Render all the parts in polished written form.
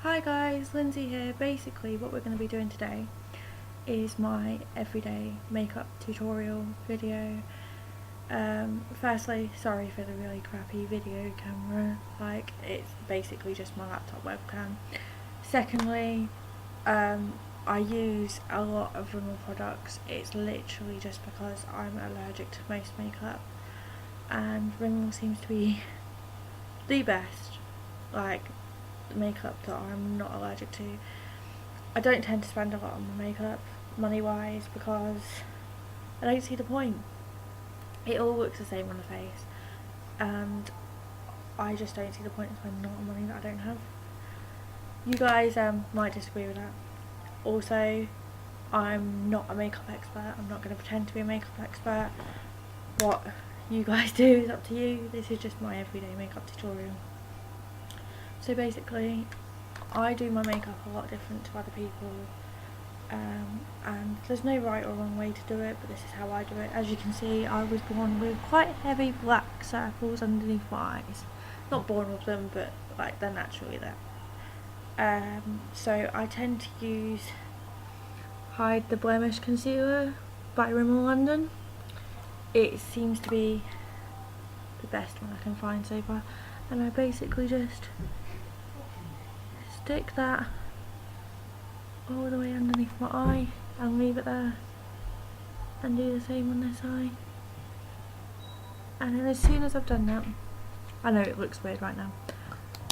Hi guys, Lindsay here. Basically what we're going to be doing today is my everyday makeup tutorial video. Firstly, sorry for the really crappy video camera, like it's basically just my laptop webcam. Secondly, I use a lot of Rimmel products. It's literally just because I'm allergic to most makeup and Rimmel seems to be the best like makeup that I'm not allergic to. I don't tend to spend a lot on my makeup money wise because I don't see the point. It all looks the same on the face and I just don't see the point in spending a lot of money that I don't have. You guys might disagree with that. Also, I'm not a makeup expert. I'm not going to pretend to be a makeup expert. What you guys do is up to you. This is just my everyday makeup tutorial. So basically, I do my makeup a lot different to other people, and there's no right or wrong way to do it, but this is how I do it. As you can see, I was born with quite heavy black circles underneath my eyes. Not born with them, but like they're naturally there. So I tend to use Hide the Blemish Concealer by Rimmel London. It seems to be the best one I can find so far, and I basically just stick that all the way underneath my eye and leave it there and do the same on this eye. And then as soon as I've done that, I know it looks weird right now,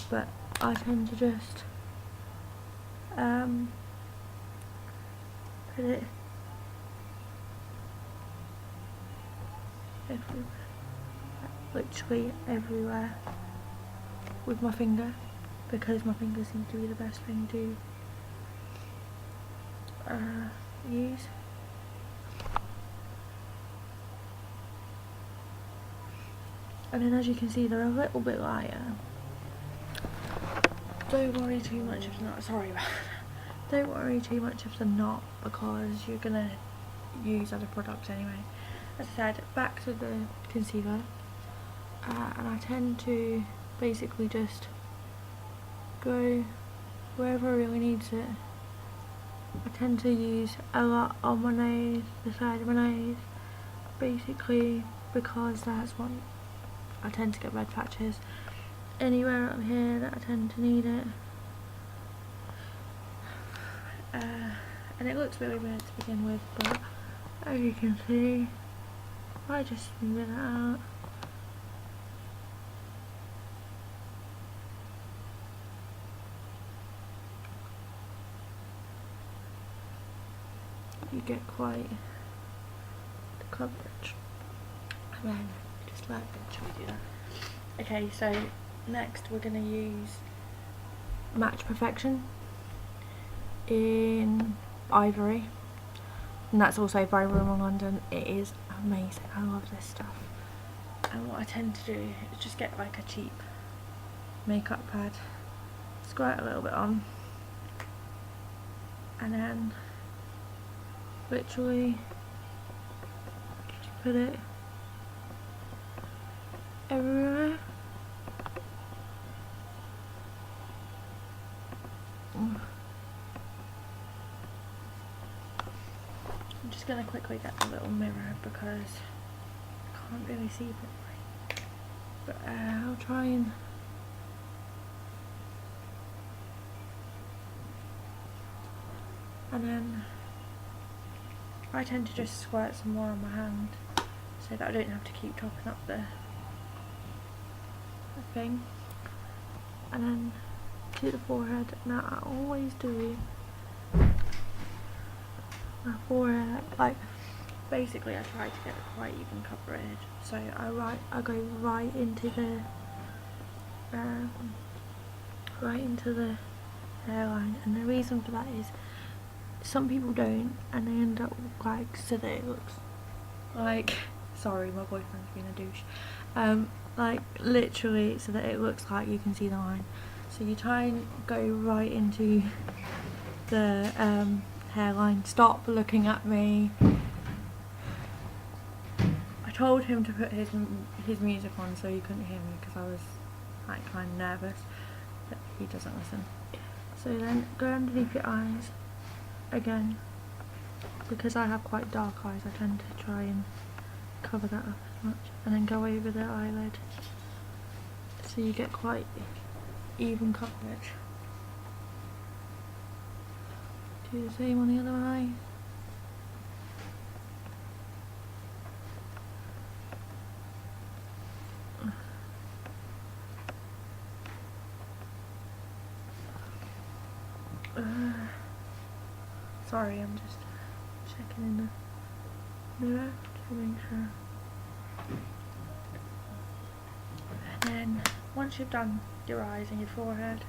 but I tend to just put it everywhere, literally everywhere with my finger, because my finger seems to be the best thing to use. And then as you can see, they're a little bit lighter. Don't worry too much if they're not, sorry about that. Don't worry too much if they're not, because you're gonna use other products anyway. As I said, back to the concealer, and I tend to basically just go wherever it really needs it. I tend to use a lot on my nose, the side of my nose, basically because that's what I tend to get red patches. Anywhere up here that I tend to need it. And it looks really weird to begin with, but as you can see, I just smooth it out. You get quite the coverage, and then just let me do that. Okay, so next we're going to use Match Perfection in Ivory, and that's also by Rimmel London. It is amazing, I love this stuff. And what I tend to do is just get like a cheap makeup pad, squirt a little bit on, and then literally put it everywhere. I'm just going to quickly get the little mirror because I can't really see properly, but I'll try and then I tend to just squirt some more on my hand so that I don't have to keep topping up the thing, and then to the forehead. Now I always do my forehead, like basically I try to get a quite even coverage, so I go right into the hairline, and the reason for that is some people don't, and they end up like so that it looks like, sorry, my boyfriend's being a douche, like literally so that it looks like you can see the line. So you try and go right into the hairline. Stop looking at me. I told him to put his music on so he couldn't hear me because I was like kind of nervous, but he doesn't listen. So then go underneath your eyes again. Because I have quite dark eyes, I tend to try and cover that up as much, and then go over the eyelid so you get quite even coverage. Do the same on the other eye. Sorry, I'm just checking in the mirror to make sure. And then once you've done your eyes and your forehead,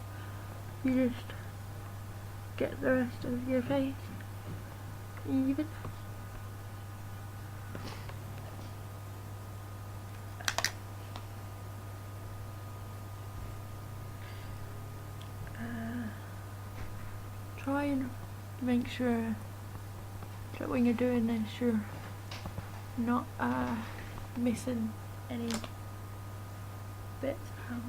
you just get the rest of your face even. Try and make sure that when you're doing this you're not missing any bits out.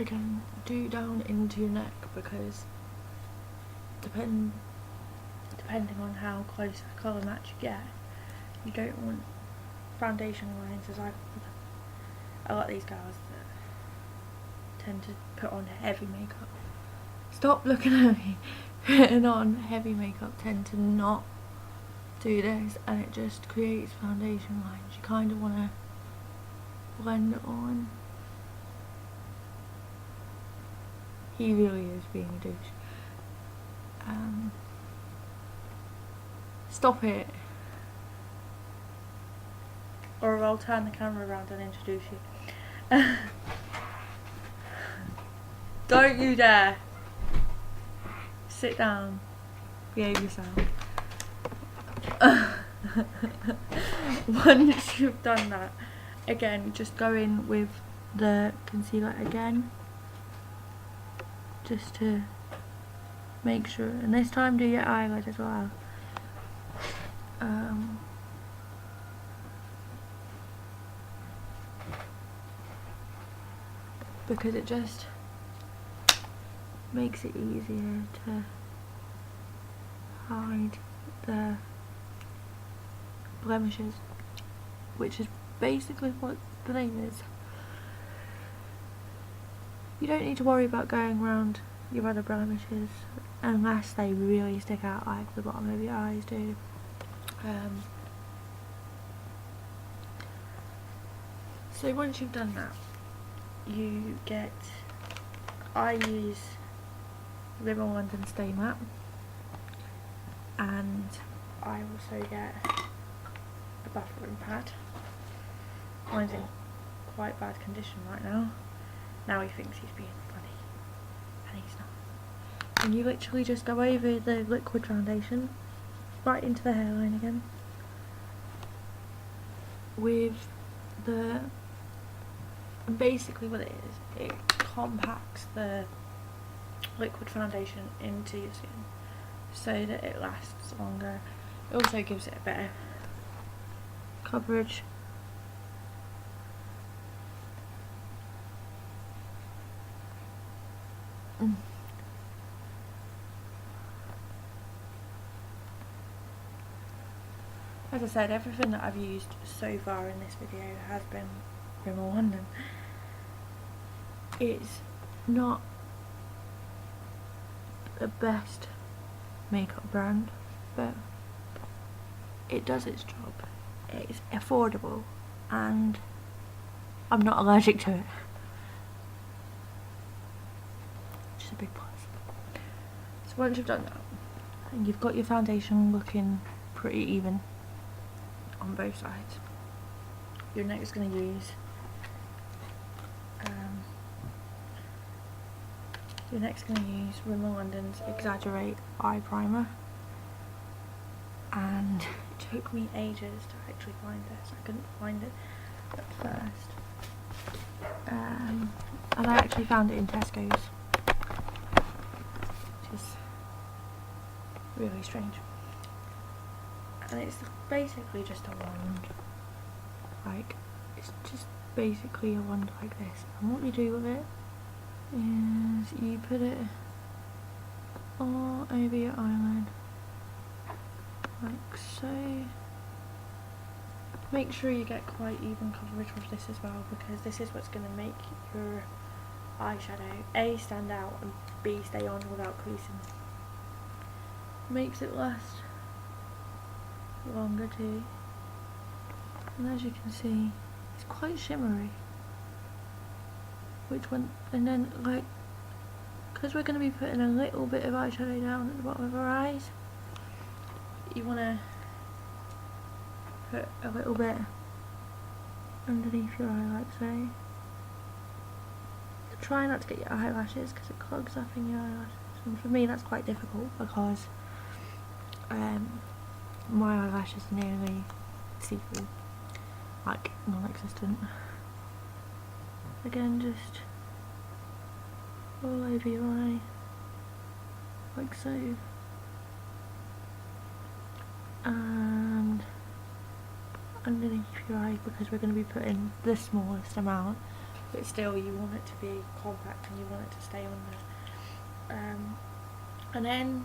Again, do down into your neck, because depending on how close the colour match you get, you don't want foundation lines, as I call them. A lot of these girls that tend to put on heavy makeup, stop looking at me, putting on heavy makeup tend to not do this, and it just creates foundation lines. You kind of want to blend it on. He really is being a douche. Stop it. Or I'll turn the camera around and introduce you. Don't you dare. Sit down. Behave yourself. Once you've done that, again, just go in with the concealer again, just to make sure, and this time do your eyelid as well. Because it just makes it easier to hide the blemishes, which is basically what the name is. You don't need to worry about going around your other blemishes unless they really stick out, like the bottom of your eyes do. So once you've done that, you get, I use Rimmel London Stay Matte, and I also get a buffering pad. Mine's in quite bad condition right now. Now he thinks he's being funny, and he's not. And you literally just go over the liquid foundation right into the hairline again with the, basically what it is, it compacts the liquid foundation into your skin so that it lasts longer. It also gives it a better coverage. As I said, everything that I've used so far in this video has been Rimmel London. It's not the best makeup brand, but it does its job. It's affordable, and I'm not allergic to it, which is a big plus. So once you've done that, and you've got your foundation looking pretty even on both sides, you're next going to use Rimmel London's Exaggerate Eye Primer, and it took me ages to actually find this. I couldn't find it at first, and I actually found it in Tesco's, which is really strange. and it's basically just a wand. Like, it's just basically a wand like this, and what you do with it is you put it all over your eyelid, like so. Make sure you get quite even coverage with this as well, because this is what's going to make your eyeshadow A, stand out, and B, stay on without creasing. Makes it last longer too, and as you can see, it's quite shimmery. And then, like, because we're going to be putting a little bit of eyeshadow down at the bottom of our eyes, you want to put a little bit underneath your eye, like so. Try not to get your eyelashes because it clogs up in your eyelashes, and for me that's quite difficult because my eyelashes are nearly see-through, like non-existent. Again, just all over your eye, like so, and underneath your eye, because we're going to be putting the smallest amount, but still you want it to be compact and you want it to stay on there. And then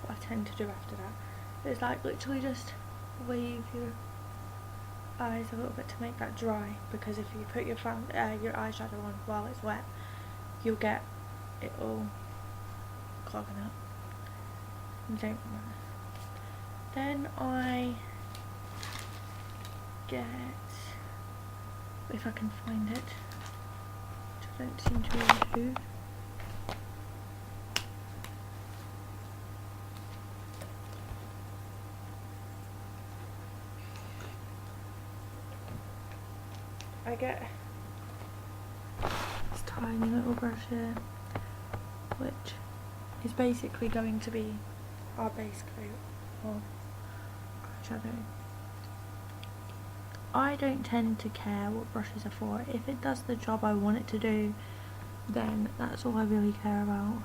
what I tend to do after that is like literally just wave your eyes a little bit to make that dry, because if you put your eyeshadow on while it's wet, you'll get it all clogging up. You don't want that. Then I get, if I can find it, which I don't seem to be able to do. I get this tiny little brush here, which is basically going to be our base coat of eyeshadow. I don't tend to care what brushes are for. If it does the job I want it to do, then that's all I really care about.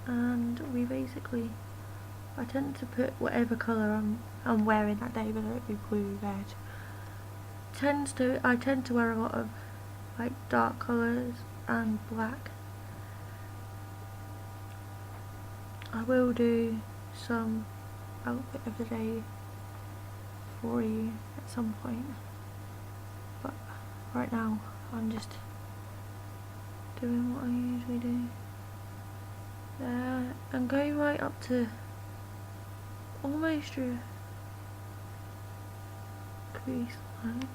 And we basically, I tend to put whatever colour I'm wearing that day, whether it be blue, red. I tend to wear a lot of like dark colours and black. I will do some outfit of the day for you at some point, but right now I'm just doing what I usually do there, and go right up to almost your crease line.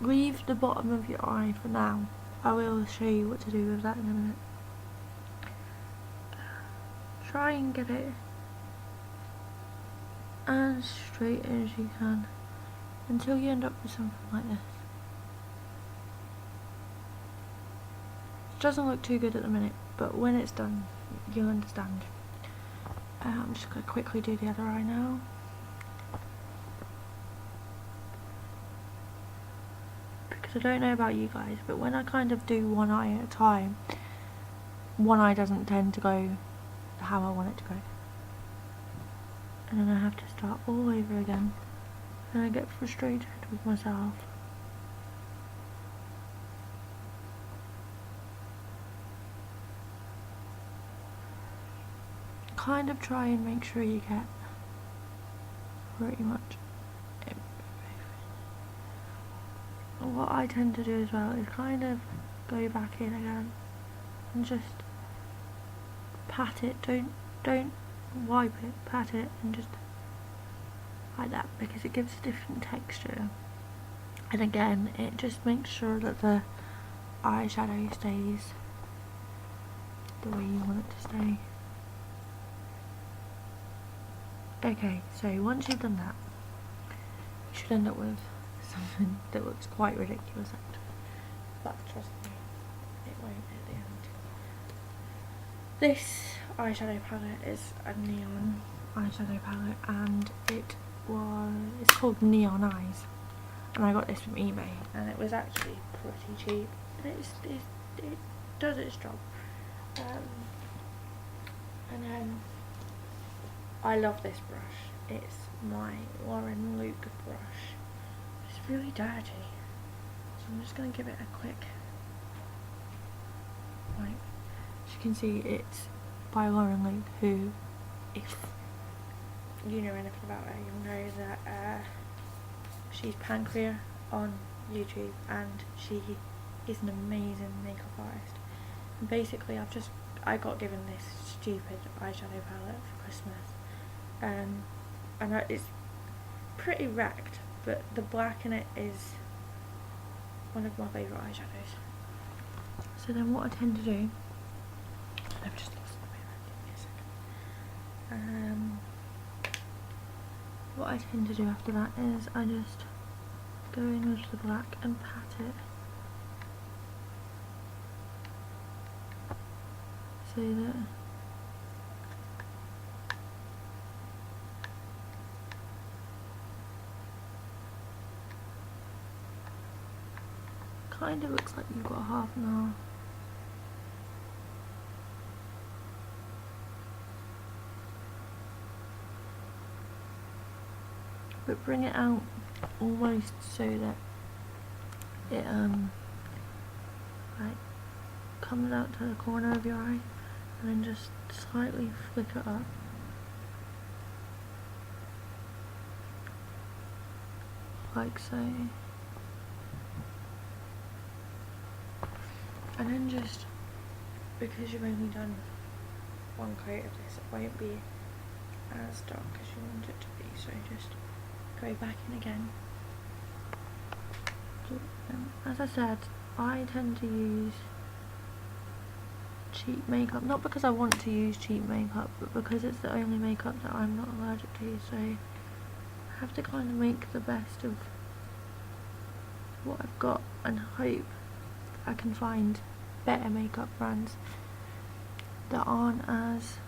Leave the bottom of your eye for now. I will show you what to do with that in a minute. Try and get it as straight as you can until you end up with something like this. It doesn't look too good at the minute, but when it's done, you'll understand. I'm just going to quickly do the other eye now. I don't know about you guys, but when I kind of do one eye at a time, one eye doesn't tend to go how I want it to go, and then I have to start all over again, and I get frustrated with myself. Kind of try and make sure you get pretty much. What I tend to do as well is kind of go back in again and just pat it, don't wipe it, pat it, and just like that, because it gives a different texture, and again it just makes sure that the eyeshadow stays the way you want it to stay. Okay, so once you've done that, you should end up with something that looks quite ridiculous actually, but trust me, it won't at the end. This eyeshadow palette is a neon eyeshadow palette, and it's called Neon Eyes, and I got this from eBay, and it was actually pretty cheap, and it does its job. And then I love this brush. It's my Lauren Luke brush. It's really dirty, so I'm just going to give it a quick wipe. As you can see, it's by Lauren Luke, who, if you know anything about her, you'll know that she's Pancreas on YouTube, and she is an amazing makeup artist. And basically, I got given this stupid eyeshadow palette for Christmas, and it's pretty wrecked, but the black in it is one of my favourite eyeshadows. So then what I tend to do, I've just lost the mirror, give me a second. What I tend to do after that is I just go in with the black and pat it so that kind of looks like you've got half an hour. But bring it out almost so that it like comes out to the corner of your eye, and then just slightly flick it up. Like so. And then just, because you've only done one coat of this, it won't be as dark as you want it to be, so just go back in again. As I said, I tend to use cheap makeup, not because I want to use cheap makeup, but because it's the only makeup that I'm not allergic to, so I have to kind of make the best of what I've got and hope I can find better makeup brands that aren't as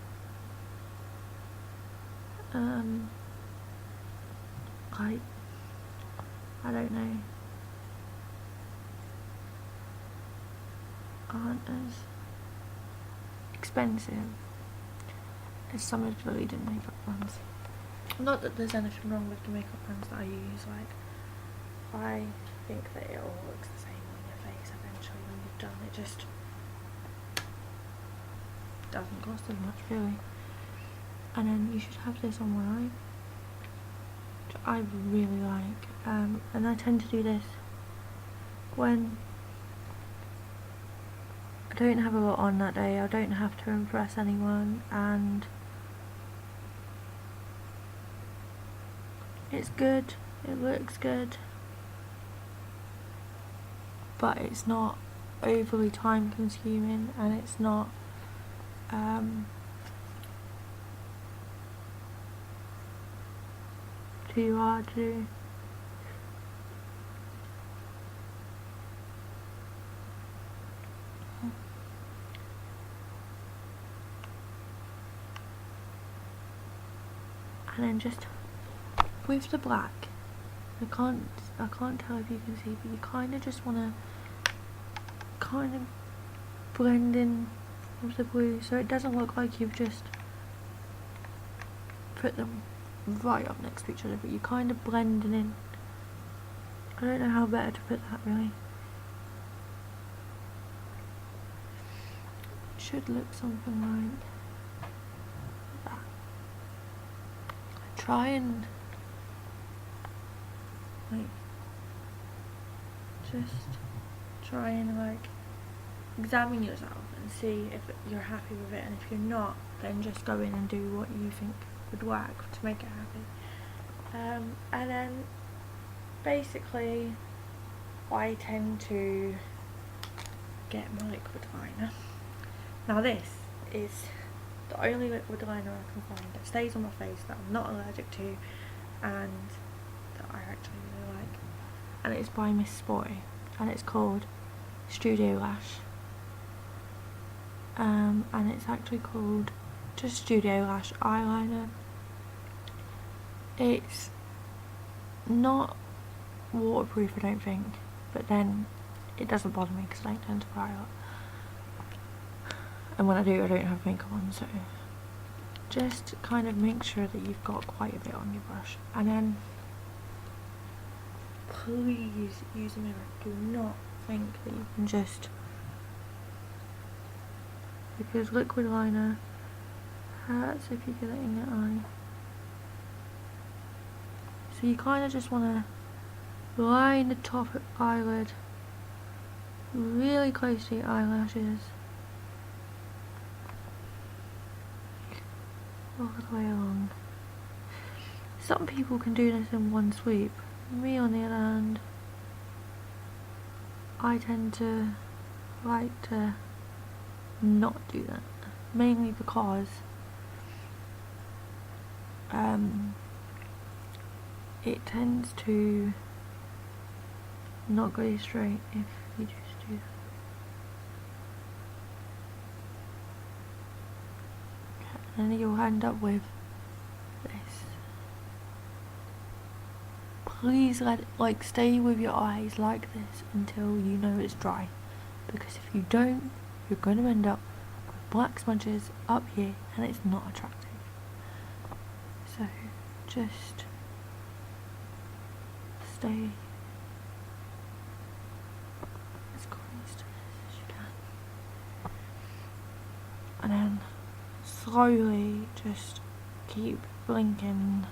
like, I don't know, aren't as expensive as some of the leading makeup brands. Not that there's anything wrong with the makeup brands that I use, like, I think that it all looks the same on your face eventually when you've done it, just doesn't cost as much really. And then you should have this on one eye, which I really like, and I tend to do this when I don't have a lot on that day, I don't have to impress anyone, and it's good, it looks good, but it's not overly time consuming, and it's not too hard to do. And then just with the black, I can't tell if you can see, but you kind of just want to kind of blend in with the blue, so it doesn't look like you've just put them right up next to each other, but you kind of blending in. I don't know how better to put that really. It should look something like that. I try and like just try and like examine yourself and see if you're happy with it, and if you're not, then just go in and do what you think would work to make it happy. And then basically I tend to get my liquid liner. Now this is the only liquid liner I can find that stays on my face, that I'm not allergic to, and that I actually really like, and it's by Miss Sporty, and it's called Studio Lash, and it's actually called just Studio Lash eyeliner. It's not waterproof, I don't think, but then it doesn't bother me because I don't tend to cry a lot, and when I do I don't have makeup on, so just kind of make sure that you've got quite a bit on your brush, and then please use a mirror. Do not think that you can just, because liquid liner hurts if you get it in your eye. So you kind of just want to line the top eyelid really close to your eyelashes all the way along. Some people can do this in one sweep. Me on the other hand, I tend to like to not do that, mainly because it tends to not go straight if you just do that. And you'll end up with this. Please stay with your eyes like this until you know it's dry, because if you don't, you're going to end up with black smudges up here and it's not attractive. So just stay as close to this as you can, and then slowly just keep blinking.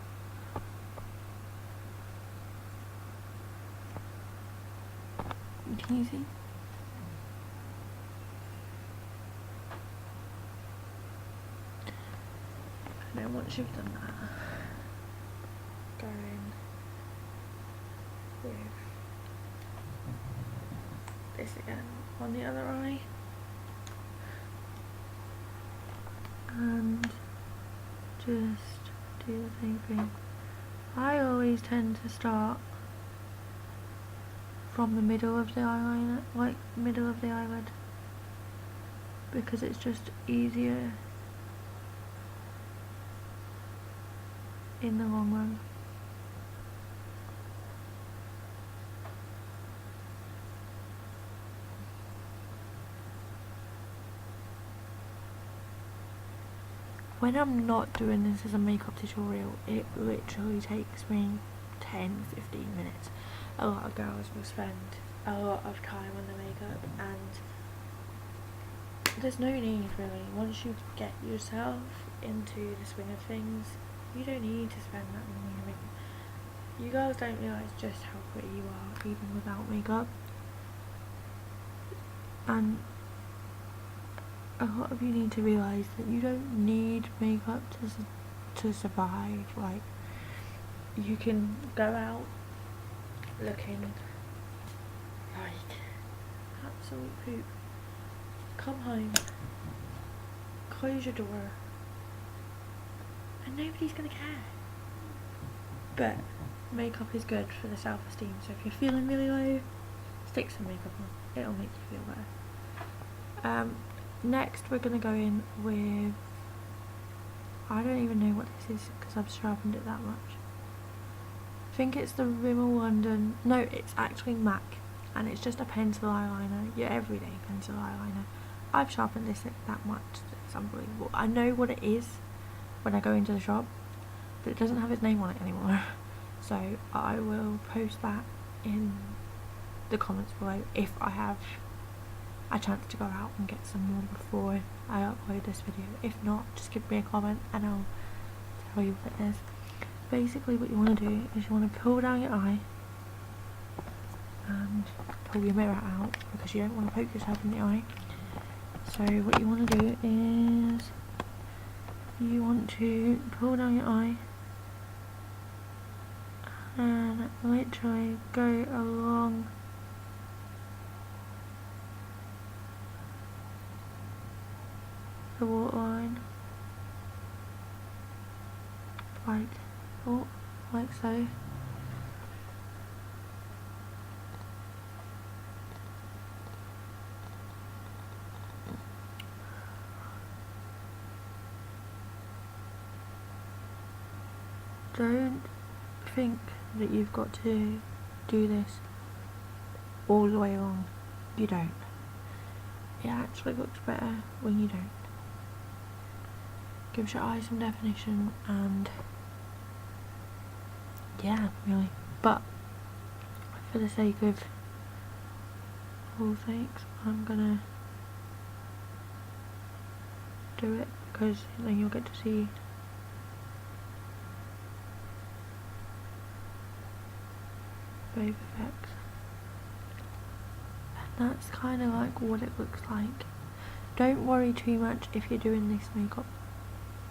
Can you see? And then once you've done that, go in with this again on the other eye, and just do the same thing. I always tend to start from the middle of the eyeliner, middle of the eyelid, because it's just easier in the long run. When I'm not doing this as a makeup tutorial, it literally takes me 10-15 minutes. A lot of girls will spend a lot of time on the makeup, and there's no need really. Once you get yourself into the swing of things, you don't need to spend that long on your makeup. You girls don't realise just how pretty you are even without makeup, and a lot of you need to realise that you don't need makeup to survive. Like, you can go out looking like absolute poop, come home, close your door, and nobody's gonna care. But makeup is good for the self-esteem, so if you're feeling really low, stick some makeup on, it'll make you feel better. Next we're gonna go in with, I don't even know what this is because I've sharpened it that much. I think it's the Rimmel London, no, it's actually MAC, and it's just a pencil eyeliner, your everyday pencil eyeliner. I've sharpened this that much, it's unbelievable. I know what it is when I go into the shop, but it doesn't have its name on it anymore. So I will post that in the comments below if I have a chance to go out and get some more before I upload this video. If not, just give me a comment and I'll tell you what it is. Basically what you want to do is you want to pull down your eye and pull your mirror out, because you don't want to poke yourself in the eye. So what you want to do is you want to pull down your eye and literally go along the waterline, like so. Don't think that you've got to do this all the way along. You don't. It actually looks better when you don't. Gives your eyes some definition, and yeah, really. But for the sake of all sakes, I'm gonna do it, because then you'll get to see both effects. And that's kind of like what it looks like. Don't worry too much if you're doing this makeup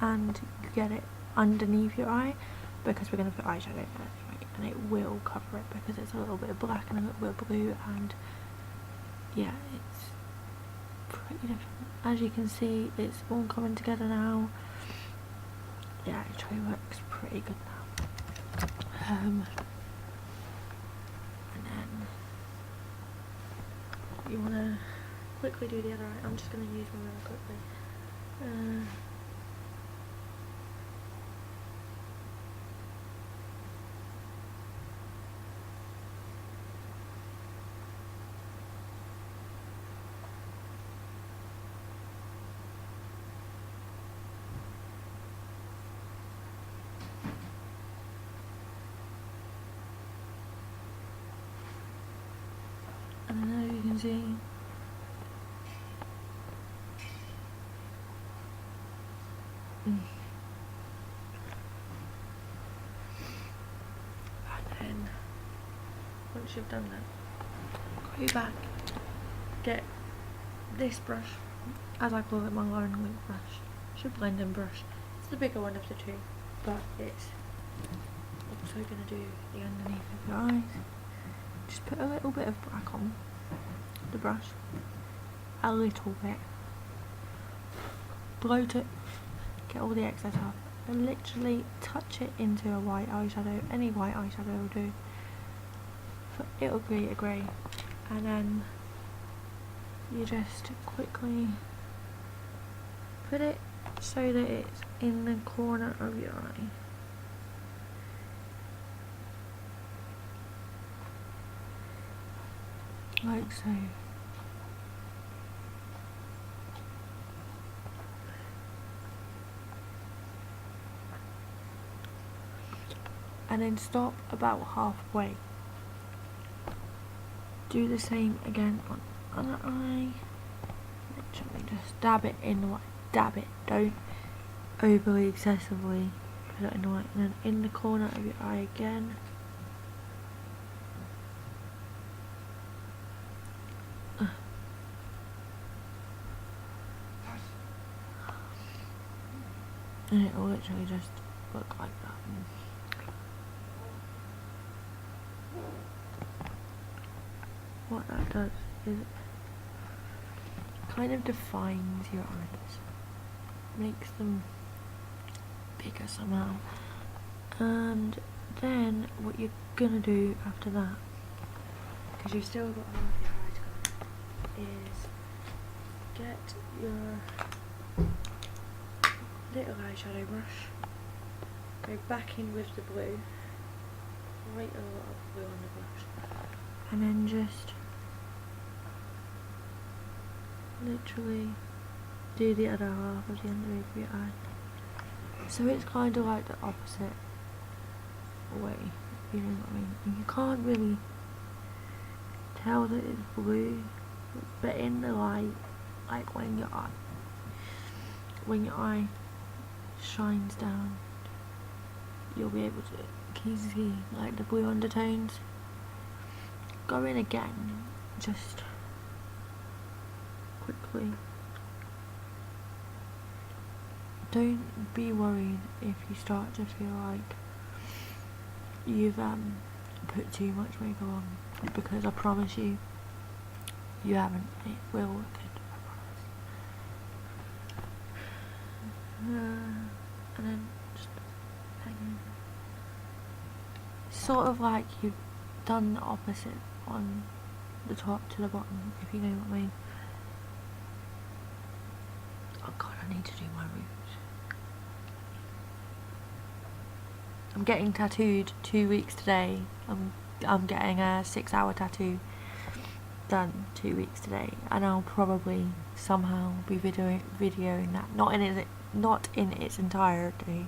and you get it underneath your eye, because we're going to put eyeshadow in it anyway, and it will cover it because it's a little bit of black and a little bit of blue, and yeah, it's pretty different. As you can see, it's all coming together now. It actually works pretty good now. And then you want to quickly do the other eye. I'm just going to use my mirror quickly. And then as you can see, and then once you've done that, go back, get this brush, as I call it, my Lauren Link brush. It's a blending brush. It's the bigger one of the two, but it's also going to do the underneath of your eyes. Just put a little bit of black on the brush, a little bit, bloat it, get all the excess off, and literally touch it into a white eyeshadow. Any white eyeshadow will do. It'll create a grey, and then you just quickly put it so that it's in the corner of your eye. Like so. And then stop about halfway. Do the same again on the other eye. Literally just dab it in the white. Dab it. Don't overly excessively put it in the white. And then in the corner of your eye again. And it will literally just look like that. What that does is it kind of defines your eyes, makes them bigger somehow. And then what you're gonna do after that, because you've still got half your eyes covered, is get your little eyeshadow brush, go back in with the blue, quite a lot of blue on the brush, and then just literally do the other half of the underneath of your eye. So it's kind of like the opposite way, you know what I mean? And you can't really tell that it's blue, but in the light, like when your eye shines down, you'll be able to, can you see like the blue undertones? Go in again, just quickly. Don't be worried if you start to feel like you've put too much makeup on, because I promise you, you haven't. It will work good, I promise. And then just hang in. Sort of like you've done the opposite on the top to the bottom, if you know what I mean. Oh god, I need to do my rouge. I'm getting tattooed 2 weeks today. I'm I'm getting a 6-hour tattoo done 2 weeks today, and I'll probably somehow be videoing that, not in its entirety,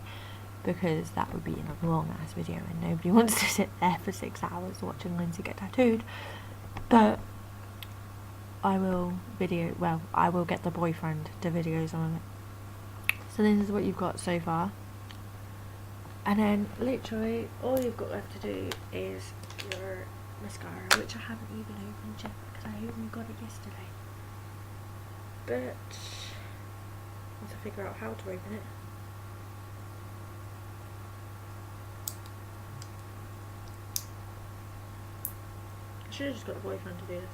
because that would be a long ass video and nobody wants to sit there for 6 hours watching Lindsay get tattooed. But I will get the boyfriend to video some of it. So this is what you've got so far, and then literally all you've got left to do is your mascara, which I haven't even opened yet because I only got it yesterday. But once I figure out how to open it, I should have just got the boyfriend to do this.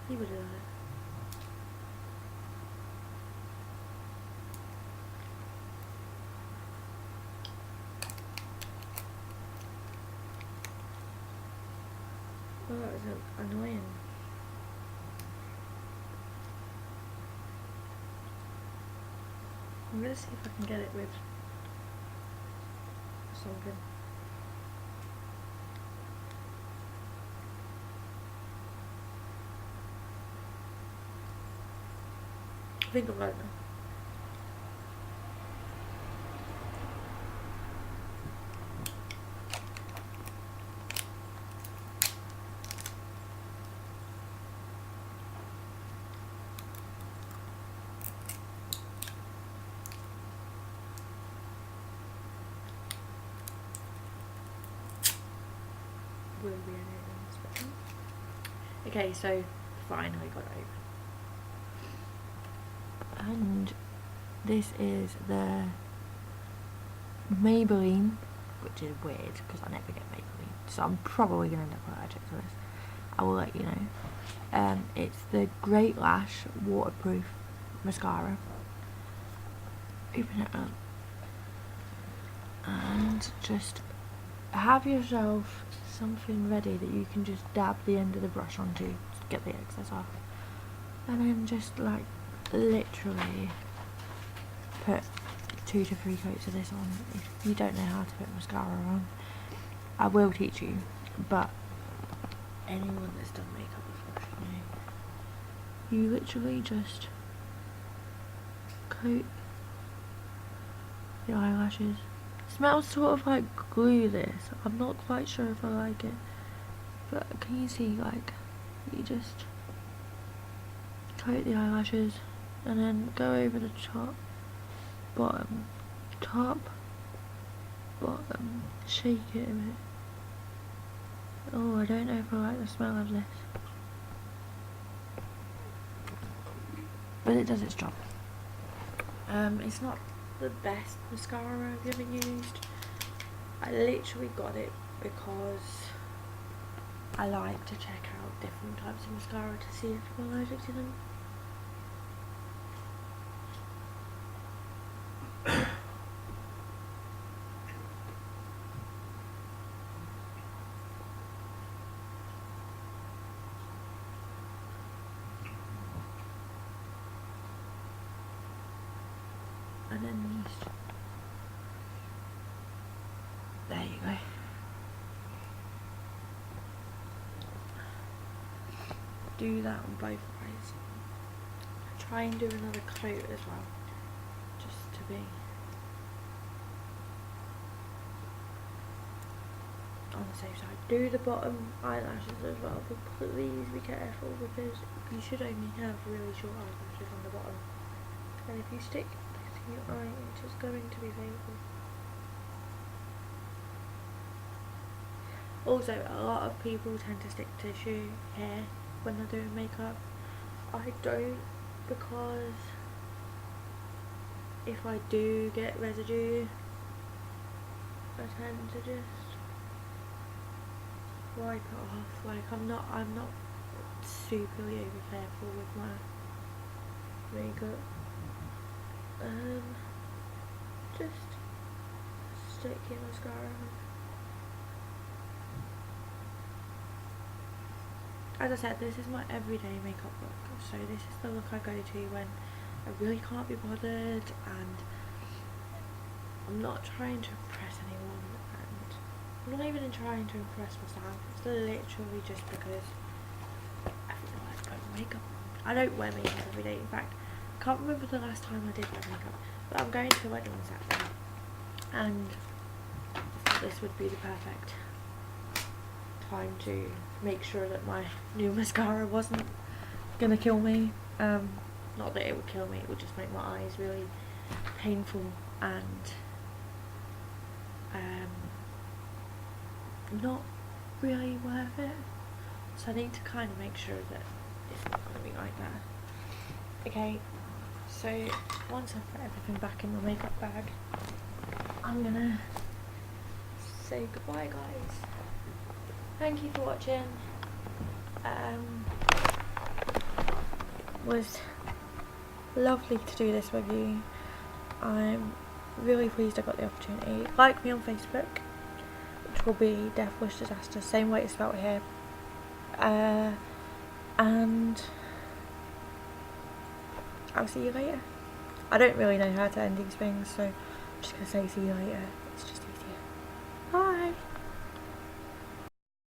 He would have done it. Oh, that was annoying. I'm gonna see if I can get it with something. I think I've got it now. Will be an inspection. Okay, so finally got it open. And this is the Maybelline, which is weird because I never get Maybelline, so I'm probably going to end up allergic to this. I will let you know. It's the Great Lash Waterproof Mascara. Open it up and just have yourself something ready that you can just dab the end of the brush onto to get the excess off, and then just like literally put 2 to 3 coats of this on. If you don't know how to put mascara on, I will teach you, but anyone that's done makeup before should know. You literally just coat the eyelashes. Smells sort of like glue, this. I'm not quite sure if I like it, but can you see, like, you just coat the eyelashes and then go over the top, bottom, shake it a bit. Oh, I don't know if I like the smell of this, but it does its job. It's not the best mascara I've ever used. I literally got it because I like to check out different types of mascara to see if I'm allergic to them. And then these. There you go. Do that on both eyes. Try and do another coat as well, just to be on the safe side. Do the bottom eyelashes as well, but please be careful because you should only have really short eyelashes on the bottom, and if you stick this in your eye, it is going to be painful. Also, a lot of people tend to stick tissue hair when they're doing makeup. I don't, because if I do get residue, I tend to just wipe it off. Like, I'm not superly over careful with my makeup. Just stick your mascara on. As I said, this is my everyday makeup look, so this is the look I go to when I really can't be bothered and I'm not trying to impress anyone, and I'm not even trying to impress myself. It's literally just because I feel like putting makeup on. I don't wear makeup every day. In fact, I can't remember the last time I did wear makeup. But I'm going to a wedding on Saturday, and I thought this would be the perfect time to make sure that my new mascara wasn't gonna kill me. Not that it would kill me, it would just make my eyes really painful and not really worth it. So I need to kind of make sure that it's not going to be like that. Okay, so once I've put everything back in my makeup bag, I'm gonna say goodbye, guys. Thank you for watching. Was lovely to do this with you. I'm really pleased I got the opportunity. Like me on Facebook, which will be Death Wish Disaster, same way it's spelled here. And I'll see you later. I don't really know how to end these things, so I'm just gonna say see you later. It's just